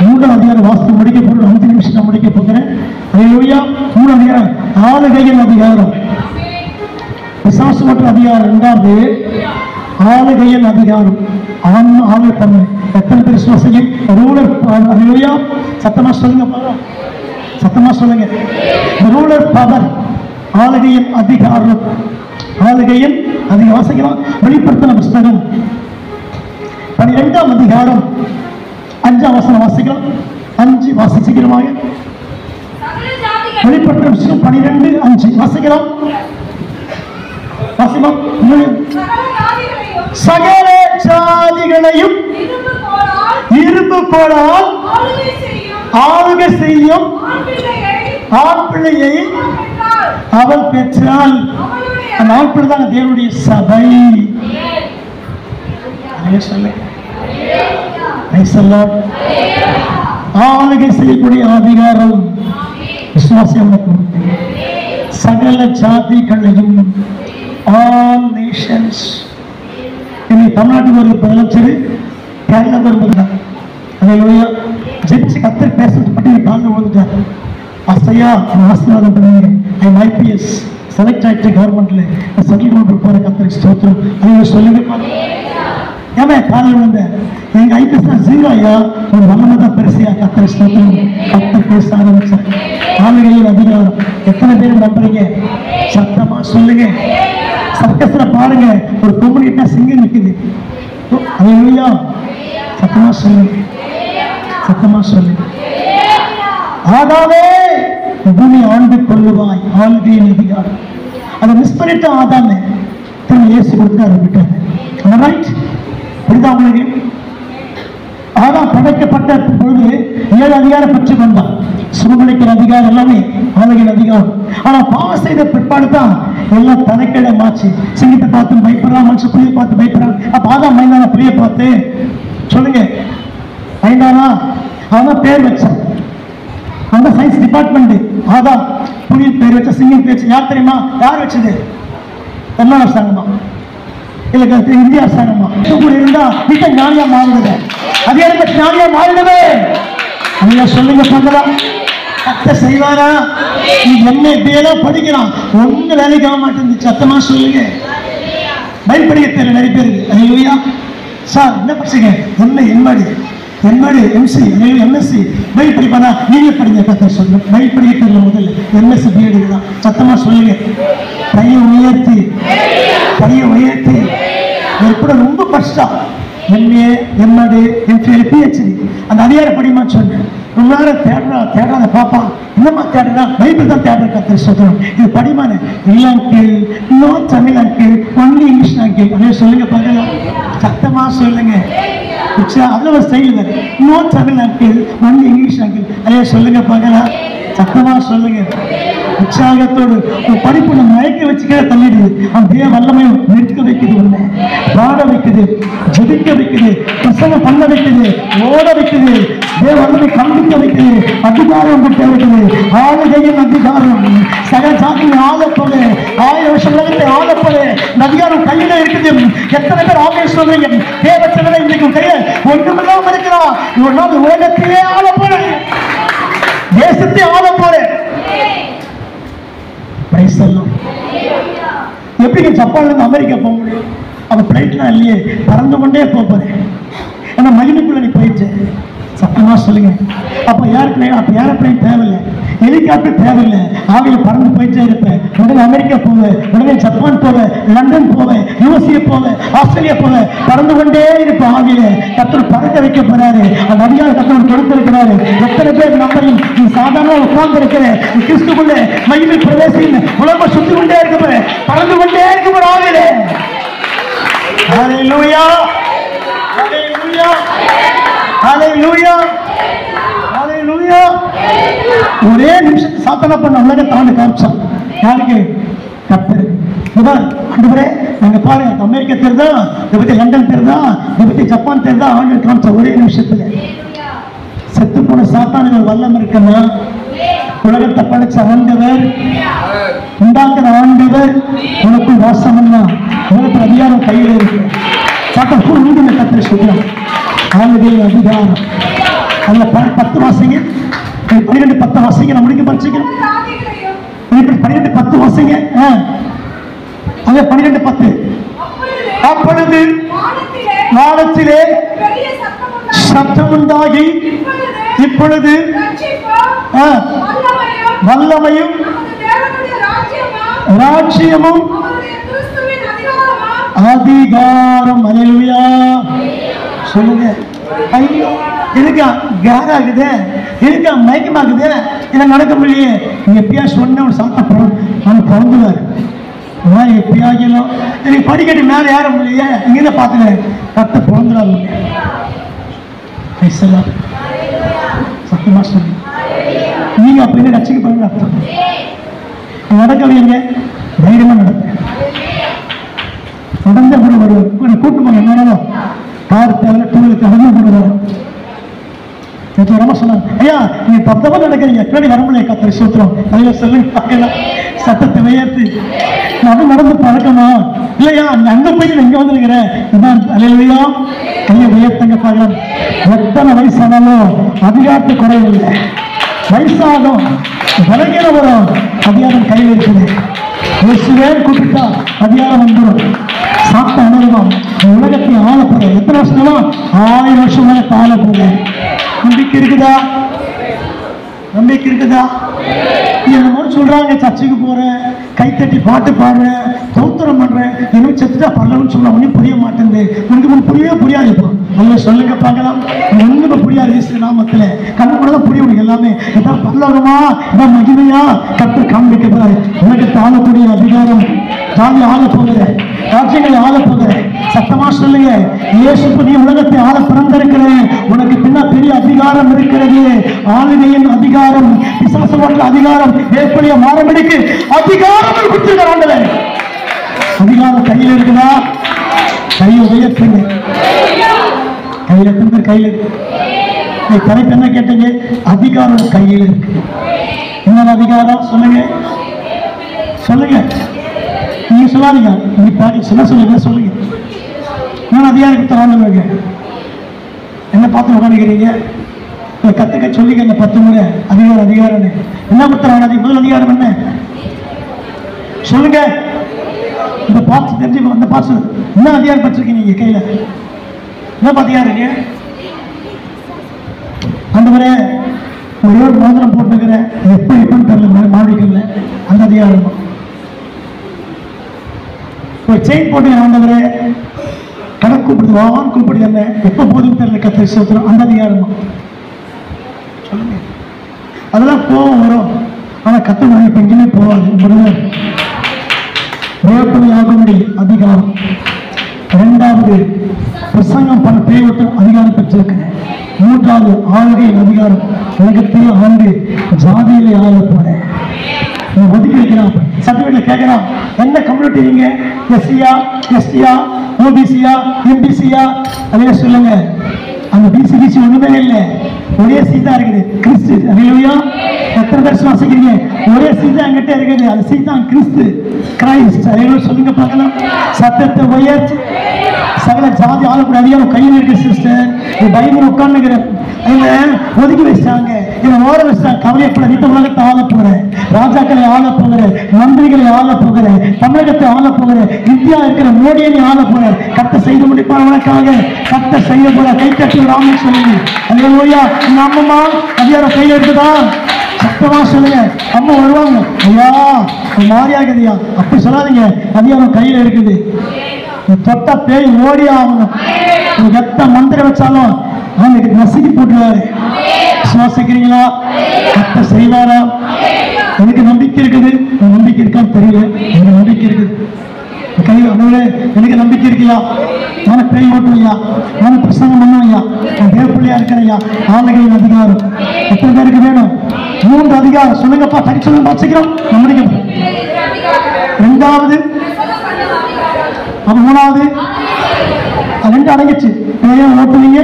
3ஆம் அதிகாரம் வாசித்து முடிக்க போகிற 5 நிமிஷம் நான் முடிக்க போகிறேன். ஹல்லேலூயா. 3ஆம் அதிகாரம் ஆளுகையின் அதிகாரம். பிசாசு மற்றும் அதிகாரம் 2வது ஆளுகையின் அதிகாரம். ஆளுகை தன்மை. எத்தனை பேர் விசுவாசிகள்? ரூலர். ஹல்லேலூயா. சத்தமா சொல்லுங்க பாருங்க. சத்தமா சொல்லுங்க. Ruler power. ஆளுகையின் அதிகாரம். ஆளுகையின் அதிகாரம் வாசிக்கலாம். வெளிப்படுத்தின புஸ்தகம் 12ஆம் அதிகாரம் 5ஆம் வசனம் வாசிக்கலாம். 5 வாசிக்கிறோமாக. வெளிப்படுத்தின புஸ்தகம் 12:5 வாசிக்கலாம். வாசிக்கலாம். சகல ஜாதிகளையும் இரும்பு கோலால் ஆளுகை செய்யும் ஆண் பிள்ளையை அவள் பெற்றாள். அந்த ஆண் பிள்ளை தான் தேவனுடைய சபை. ஆளுகை செய்யக்கூடிய அதிகாரம் விசுவாசியம். சகல ஜாதிகளையும் ஆல் நேஷன்ஸ். தமிழ்நாட்டுக்கு ஒரு முதலமைச்சர், கேரளா ஒரு முதலமைச்சர் ஜெயிச்சு கத்தர் பேசுறது பற்றி காலில் விழுந்துட்டார். அசையா ஆசீர்வாதம் பண்ணுங்க. ஐ ஐபிஎஸ் செலக்ட் ஆயிட்டு கவர்மெண்ட்ல செட்டில் கொண்டு போற கத்தருக்கு ஸ்தோத்திரம். அதை சொல்லுங்க. ஏமா காலில் விழுந்த எங்க ஐபிஎஸ் 0 ஐயா, ஒரு வல்லமை தான் பெருசியா கத்தருக்கு ஸ்தோத்திரம். கத்தர் பேச ஆரம்பிச்சார். ஆளுகையில் அதிகாரம். எத்தனை பேர் நம்புறீங்க? சத்தமா சொல்லுங்க. சர்க்கஸ்ல பாருங்க, ஒரு கொம்புனா சிங்கம் நிக்குது. ஹல்லேலூயா. சத்தமா சொல்லுங்க. சத்தமா சொல்லு. ஆதாமே பூமி ஆண்டு கொள்ளுவாய், ஆளுகையின் அதிகாரம். அதை மிஸ் பண்ணிட்டு ஆதாமே திரும்ப இயேசு கொடுத்து அதை விட்டாங்க. ரைட்? புரியுதா உங்களுக்கு? ஆதாம் படைக்கப்பட்ட பொழுது 7 அதிகாரம் பெற்று கொண்டான். சுகமளிக்கிற அதிகாரம் எல்லாமே ஆளுகையின் அதிகாரம். ஆனா பாவம் செய்த பிற்பாடு தான் எல்லாம் தனக்கிட மாச்சு. சிங்கத்தை பார்த்து பயப்படுறான், மனுஷன் புளியை பார்த்து பயப்படுறான். அப்ப ஆதாம் மைந்தான புளியை பார்த்து சொல்லுங்க, மைந்தானா அவன் பேர் வச்சான். அந்த சயின்ஸ் டிபார்ட்மெண்ட் ஆதாம் புலியின் பேர் வச்ச, சிங்கம் பேர் வச்ச. யார் தெரியுமா? யார் வச்சது? தமிழ்நாடு அரசாங்கமா இல்ல இந்திய அரசாங்கமா? இருந்தா வீட்டை ஞானியா மாறுது. அதே ஞானியா மாறிடுவே. நீங்க சொல்லுங்க பார்க்கலாம். அத்தை செய்வாரா? நீ என்ன இப்படியெல்லாம் படிக்கிறான், ஒண்ணு வேலைக்கு ஆக மாட்டேங்குது. சத்தமா சொல்லுங்க. பயன்படுத்த தெரியல நிறைய பேருக்கு. அல்லேலூயா. சார் என்ன படிச்சீங்க? எம்ஏடி எம்சி எம்எஸ்சி பைபிள் படிப்பானா? நீங்க படிங்க. கத்த சொல்லுங்க. பைபிள் படிக்க தெரியல முதல்ல எம்எஸ்சி பிஎட் தான். சத்தமா சொல்லுங்க. கையை உயர்த்தி கூட ரொம்ப கஷ்டம். எம்ஏ எம்எடு எம்ஃபில் பிஹெச்டி அந்த அதிகார படிமா சொன்னேன். ரொம்ப நேரம் தேடாத பாப்பா, என்னமா தேடுறா? பைபிள் தான் தேடுற. கத்த சொல்றோம். இது படிமான இல்ல uncle, no Tamil uncle, only English uncle. அதே சொல்லுங்க பார்க்கலாம். சத்தமா சொல்லுங்க. அதுல ஒரு ஸ்டைல் வேறு. No Tamil uncle, only English uncle. அதே சொல்லுங்க பார்க்கலாம். சத்தமா சொல்லுங்க. உற்சாகத்தோடு படிப்பு நம்ம மயக்க வச்சுக்கிற தள்ளிடுது. அந்த வல்லமையும் நிற்க வைக்குது, ஒண்ணு பாட வைக்குது, ஜெபிக்க வைக்குது, பிரசங்கம் பண்ண வைக்குது, ஓட வைக்குது, வல்லமை காண்பிக்க வைக்குது. அதிகாரம் வைக்குது. ஆளுகையின் அதிகாரம். சக ஜாதியை ஆளப்போல, 1000 வருஷம் உலகத்தை ஆளப்போல இந்த அதிகாரம் கையில இருக்குது. எத்தனை பேர் ஆமே சொல்றீங்க? தேவச்சனதை இன்னைக்கு கையில ஒன்றுமில்லாம இருக்கிறான். ஒரு நாள் உலகத்தையே ஆளப்போல, தேசத்தை ஆளப்போல. எப்படி ஜப்பான்ல இருந்து அமெரிக்கா போக முடியும்? அவன் பிளைட்லாம் இல்லையே, பறந்து கொண்டே போறேன். ஆனா மகிமைக்குள்ள நீ போயிட்டு சத்தமா சொல்லுங்க. அப்ப ஏரோப்ளைன் தேவையில்லை, ஹெலிகாப்டர் தேவையில்லை. ஆவியில் பறந்து போயிட்டே இருப்பேன். உடனே அமெரிக்கா போவேன், உடனே ஜப்பான் போவேன், லண்டன் போவேன், யூஎஸ்ஏ போவேன், ஆஸ்திரேலியா போவேன். பறந்து கொண்டே இருப்பேன். ஆவியில கர்த்தர் பறக்க வைக்க போறாரு. அந்த அதிகாரம் கர்த்தர் கொடுத்திருக்கிறாரு. எத்தனை பேர் நம்பரையும் நீ சாதாரண உட்கார்ந்து இருக்கிற கிறிஸ்துக்குள்ள மகிமை பிரவேசின்னு உலகம் சுத்தி கொண்டே இருக்க போற, பறந்து கொண்டே இருக்க போற ஆவியில. ஹல்லேலூயா, ஹல்லேலூயா, ஹல்லேலூயா, ஹல்லேலூயா. ஒரே நிமிஷத்தை சாத்தனா பண்ண உலகத்தை ஆண்டு காமிச்சான். யாருக்கு? கர்த்தர். ஆண்டவரே நாங்க பாருங்க, அமெரிக்கா தெரியுதா, இதை பத்தி லண்டன் தெரியுதா, இதை பத்தி ஜப்பான் தெரியுதா, ஆண்டு காமிச்சா ஒரே நிமிஷத்துல. செத்து போன சாத்தானுகள் வல்லம் இருக்குன்னா உலகத்தை படைச்ச ஆண்டவர், உண்டாக்குற ஆண்டவர் உனக்குள் வாசம்னா உலகத்துல அதிகாரம் கையில இருக்கு. சாத்தான் உண்டு கர்த்தர் சொல்றான். ஆளுகையின் அதிகாரம். அதுல 10 வாசிங்க, 12:10 வாசிங்க. நான் முடிக்க படிச்சுக்கிறேன். 12:10 வாசிங்க. அது 12:10. அப்பொழுது வானத்திலே சத்தம் உண்டாகி, இப்பொழுது வல்லமையும் ராஜ்யமும் அதிகாரம். அல்லேலூயா சொல்லுங்க. ஐயோ இருக்கா கேர் ஆகுது, இருக்கா மயக்கமாகுது, என்ன நடக்க முடியலையே. எப்பயா சொன்ன ஒரு சாப்பிட்டு அவன் பிறந்துவார். எப்பயாகலாம் எனக்கு படிக்கட்டு மேலே ஏற முடியலையே, இங்கேதான் பார்த்துக்கிறேன். கத்த பிறந்துடாது. சத்தியமா சொல்லு. நீங்க அப்ப என்ன ரட்சிக்க போறீங்க அர்த்தம். நடக்க வைங்க, தைரியமா நடக்க. நடந்த ஒரு கூட்டு போங்க. என்னன்னாலும் கார் தேவை, டூலுக்கு அனுமதி கொடுக்குறாரு. சொன்னாங்க, ஐயா நீங்க தப்பா நடக்கிறீங்க, பின்னாடி வரமுடிய கத்திர சூத்திரம் அதில் சொல்லுங்க. சத்தத்தை உயர்த்தி நான் நடந்து பழக்கமா இல்லையா? அங்க போய் இங்க வந்துருக்கிறேன். இதான் அல்லேலூயா. கையை உயர்த்தங்க பார்க்கலாம். எத்தனை வயசானாலும் அதிகாரத்து குறைவில்லை. வயசாகும், விலகின வரும், அதிகாரம் கையில் இருக்குது. இயேசுவே கூப்பிட்டா அதிகாரம் வந்துடும். சாப்பிட்ட அனுபவம் உலகத்தை ஆளப்போற. எத்தனை வருஷம்? 1000 வருஷம் உலகத்தை ஆளப்போற. நம்பிக்கை இருக்குதா? இன்னைக்கு இருக்குதா? என்னமோ சொல்றாங்க, சர்ச்சுக்கு போறேன், கைத்தட்டி பாட்டு பாடுறேன், தோத்திரம் பண்றேன், என்ன செத்துட்டா பரலன்னு சொல்ல ஒன்றும் புரிய மாட்டேங்குது. உனக்கு புரியவே புரியாது. இப்போ நல்லா சொல்லுங்க பார்க்கலாம். ஒண்ணுமே புரியாது. இயேசு நாமத்துல கண்ணு கூட தான் புரிய முடியும் எல்லாமே. இதான் பரலோகமா, இதான் மகிமையா கர்த்தர் காண்பிக்கிறார். உனக்கு தாழக்கூடிய அதிகாரம், தாண்டி ஆள போகிற ராஜ்யங்களை ஆள போகிற. சத்தமா சொல்லுங்க, இயேசு நீ உலகத்தை ஆள பிறந்திருக்கிறேன். உனக்கு பின்ன பெரிய அதிகாரம் இருக்கிறது. ஆளுகையின் அதிகாரம், பிசாசு அதிகாரம், ஏற்படைய மாறமடிக்கு அதிகாரம் கொடுத்திருக்கிறாங்க. அதிகாரம் கையில் இருக்குதா? கையை உயர்த்துங்க. கையில இருந்து கையில் இருக்கு. தலைப்பு என்ன கேட்டீங்க? அதிகாரம் கையில் இருக்கு. என்ன அதிகாரம் சொல்லுங்க, சொல்லுங்க. நீங்க சொல்லாதீங்க, நீ பாடி சொல்ல சொல்லுங்க, சொல்லுங்க. நான் அதிகாரம் தராங்க. என்ன பார்த்து உட்காந்துக்கிறீங்க? கத்துக்க சொல்லிக்க இந்த 10 முறை அதிகாரம் அதிகாரம் என்ன கொடுத்துறாங்க? முதல் அதிகாரம் என்ன சொல்லுங்க. இந்த பார்த்து தெரிஞ்சு அந்த பார்த்து என்ன அதிகாரம் படிச்சிருக்கீங்க நீங்க கையில? என்ன அதிகாரம் இருக்கு? அந்த முறை ஒரே ஒரு மோதிரம் போட்டுக்கிறேன், எப்ப எப்பன்னு தெரியல, மாடிக்கல அந்த அதிகாரம். ஒரு செயின் போட்டு ஆண்டவரே கணக்கு கூப்பிடுது, வாவான்னு கூப்பிடுது, என்ன எப்ப போதும் தெரியல, கர்த்தர் ஸ்தோத்திரம், அந்த அதிகாரம் சொல்லுங்க. அதெல்லாம் கோபம் வரும், ஆனா கர்த்தர் இப்ப எங்கேயுமே போவாது. ஆகும்படி அதிகாரம். 2வது பிரசங்கம் பண்ண பேய்விட்டு அதிகாரம் பெற்றிருக்கிறேன். 3வது ஆளுகையின் அதிகாரம். உலகத்தையே ஆண்டு ஜாதியிலே ஆள போறேன். ஒதுக்கி வைக்கிறான், சர்டிபிகேட்ல கேட்கிறான், என்ன கம்யூனிட்டி நீங்க? எஸ்சியா, எஸ்டியா, ஓபிசியா, எம்பிசியா? அதே சொல்லுங்க. அந்த பிசி பிசி ஒண்ணுமே இல்லை, ஒரே சீதா இருக்குது, கிறிஸ்து. அல்லேலூயா. எத்தனை பேர் சுவாசிக்கிறீங்க? ஒரே சீதா என்கிட்ட இருக்குது, அது சீதா கிறிஸ்து, கிரைஸ்ட். அல்லேலூயா சொல்லுங்க பார்க்கலாம். சத்தத்தை உயர்த்தி சகல ஜாதி ஆளக்கூடிய அதிகாரம் கையில் இருக்கு சிஸ்டர். பயங்கர உட்கார்ந்துக்கிற ஒதுக்கி வச்சாங்க, இதை ஓர வச்சாங்க. கவலையப்பட வீட்டு உலகத்தை ஆள போகிறேன், ராஜாக்களை ஆள போகிறேன், மந்திரிகளை ஆள போகிறேன், தமிழகத்தை ஆள போகிறேன், இந்தியா இருக்கிற மோடியை ஆள போகிறேன். கர்த்தர் செய்து முடிப்பானவனுக்காக கர்த்தர் செய்ய போற. கை தட்டி ராம சொல்லுங்க. அல்லேலூயா. நம்ம அம்மா அதிகாரம் கையில் இருக்குதா? சத்தமா சொல்லுங்க. அம்மா வருவாங்க, ஐயா மாறியாகுதுயா, அப்படி சொல்லாதீங்க. அதிகாரம் கையில் இருக்குது. தொட்ட பேய் ஓடி ஆகணும். எத்த மந்திரம் வச்சாலும் அவனுக்கு நசுக்கி போட்டுருவாரு. சுவாசிக்கிறீங்களா? கர்த்தர் செய்வாரா? எனக்கு நம்பிக்கை இருக்குது. நம்பிக்கை இருக்கான்னு தெரியல, எனக்கு நம்பிக்கை இருக்குது. எனக்கு நம்பிக்கை இருக்கியா? நானே பேய் ஓட்டுவையா, நானே பிரசங்கம் பண்ணுவையா, நான் தேவப்பிள்ளையா இருக்கிறையா? ஆளுகையின் அதிகாரம் எத்தனை பேருக்கு வேணும்? 3 அதிகாரம் சொல்லுங்கப்பா. தனி சொல்லுங்க வச்சுக்கிறோம். நம்பிக்கை. 2வது, அப்ப 3வது 2 அடங்கிச்சு. பேய ஓட்டுவீங்க,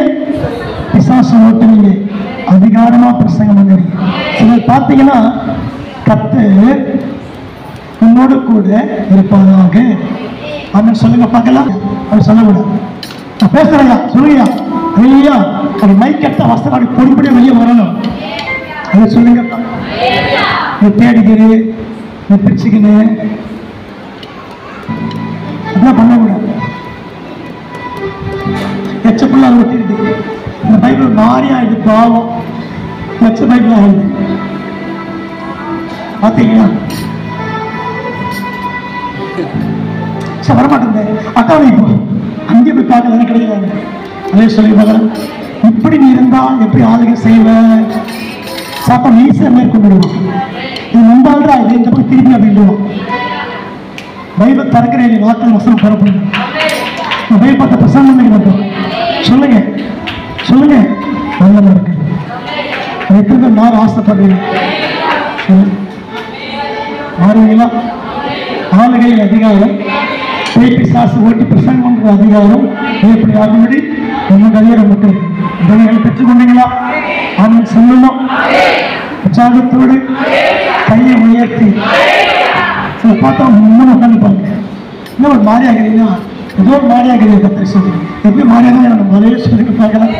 பிசாசு ஓட்டுவீங்க, அதிகாரமா பிரசங்கம் பண்ணுவீங்க. சிலர் பார்த்தீங்கன்னா கர்த்தர் உன்னோடு கூட இருப்பாங்க அப்படின்னு சொல்லுங்க பார்க்கலாம். அப்படி சொல்லக்கூடாது. நான் பேசுறையா சொல்லுங்கயா, இல்லையா? ஒரு மைக்கெட்ட வஸ்திரம் அப்படி பொடிப்படியா வெளியே வரணும். அதை சொல்லுங்க. நீ தேடிக்கிறு, நீ பிரிச்சுக்கின்னு அப்படிலாம் பண்ணக்கூடாது. எச்சப்புள்ள ஒட்டிடுது. இந்த பைபிள் மாறி ஆயிடுது, பாவம். எச்ச பைபிள் ஆயிடுது. பார்த்தீங்களா? வரமாட்டேன் அட்டவணை இப்போ அங்கே போய் பார்க்கல கிடையாது. அதே சொல்லி பார்க்கலாம். இப்படி நீ இருந்தா எப்படி ஆளுகை செய்வ? சாப்பாடு ஈஸியாக மேற்கொண்டுடுவோம். இது நம்பால்றா, இது இந்த போய் திரும்பி அப்படின்டுவோம். பைபிள் திறக்கிற வார்த்தை வசனம் பெறப்படுது. பைபிள் பார்த்த பிரசங்கம் மட்டும் சொல்லுங்க, சொல்லுங்க. நல்லதா இருக்கு. எத்தனை மாற ஆசைப்படுறீங்க? மாறுவீங்களா? ஆளுகையின் அதிகாரம், பிசாசு ஓட்டி பிரசங்கம் பண்ற அதிகாரம் எப்படி ஆகும்படி உங்க அதிகாரம் மட்டும் இதை பெற்றுக்கொண்டீங்களா? அவன் சொல்லணும். உற்சாகத்தோடு கையை உயர்த்தி பார்த்தா முன்ன உட்காந்துப்பாங்க. இன்னும் ஒரு மாறியாகிறீங்கன்னா ஏதோ ஒரு மாறியாகிறீங்க. கர்த்தர் சொல்லி எப்படி மாறியாக நம்ம மலையே சொல்லி பார்க்கலாம்.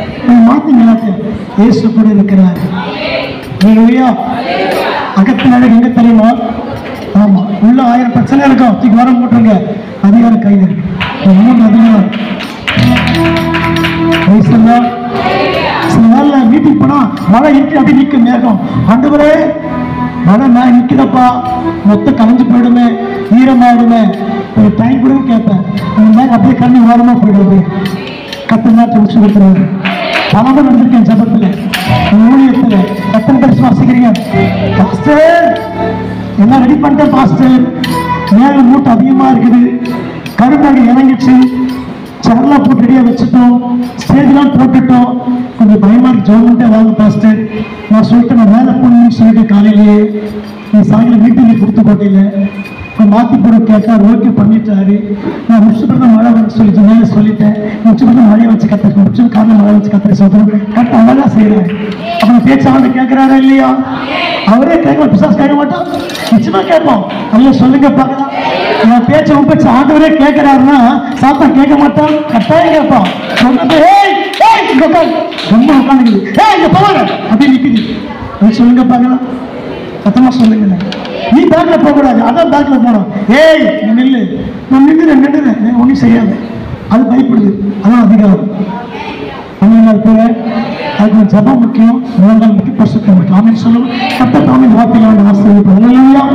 மாற்றி எல்லாத்தையும் இயேசு கூட இருக்கிறார். இல்லையா? அகத்து நாளைக்கு எங்க தெரியுமா? ஆமா, உள்ள 1000 பிரச்சனை இருக்கும். தூக்கி வரம் போட்டுருங்க. அதிகாரம் கையில் இருக்கு. அதிகாரம் சில நாள்ல மீட்டிங் போனா மழை இருக்கு அப்படி நிற்கும் மேகம். ஆண்டவரே மழை நான் நிற்கிறப்பா, மொத்தம் கலைஞ்சு போயிடுமே, ஈரமாயிடுமே, ஒரு டைம் கூட கேட்பேன். அந்த மாதிரி அப்படியே கண்ணி ஓரமா போயிடுது. கத்தர் நாட்டை முடிச்சு கொடுத்துருவாரு. பலமும் நடந்திருக்கேன் ஜபத்துல, ஊழியத்துல. எத்தனை பேர் சுவாசிக்கிறீங்க? பாஸ்டர் எல்லாம் ரெடி பண்ணிட்டேன் பாஸ்டர், மேல மூட்டை அதிகமா இருக்குது, கருப்பாக இறங்கிச்சு, சேர்லாம் போட்டு ரெடியா வச்சுட்டோம், ஸ்டேஜ்லாம் போட்டுட்டோம், கொஞ்சம் பயமா இருக்கு, ஜோமெண்ட்டே வாங்க பாஸ்டர். நான் சொல்லிட்டு நான் மேலே போகணும்னு சொல்லிட்டு காலையிலேயே நீ சாயங்காலம் வீட்டுக்கு கொடுத்து போட்டியில மாற்றி போட கேட்டார், ஓகே பண்ணிட்டாரு. நான் முடிச்சுட்டு மழை வந்து சொல்லிட்டு மேலே சொல்லிட்டேன், முடிச்சுட்டு மழையை வச்சு கற்றுக்க முடிச்சு காரணம் மழை வச்சு கற்றுக்க சொல்றேன். கரெக்டாக அழகா செய்யறேன். அப்புறம் பேச்சு அவனை கேட்கிறாரா இல்லையா? அவரே கேட்க பிசாஸ் கேட்க மாட்டோம், நிச்சயமா கேட்போம். நல்லா சொல்லுங்க பார்க்கலாம். நான் பேச்ச உப்பச்சு ஆண்டவரே கேட்கிறாருன்னா சாத்தான் கேட்க மாட்டான், கட்டாயம் கேட்பான். சொல்றது ரொம்ப உட்காந்துக்குது, இங்க போவாங்க அப்படி நிக்குது. அது சொல்லுங்க பார்க்கலாம், சத்தமா சொல்லுங்க. நீ பேக்ல போக கூடாது, அதான் பேக்ல போனோம். ஏய் நில்லு, நான் நின்றுறேன் ஒன்றும் செய்யாது. அது பயப்படுது, அதான் அதிகாரம். அதுக்கு ஜபம் முக்கியம், முக்கியம், பரிசுத்தம் முக்கியம். ஆமென் சொல்லுவோம். கர்த்தர் தாமே வார்த்தைகளை ஆசீர்வதிப்பார்.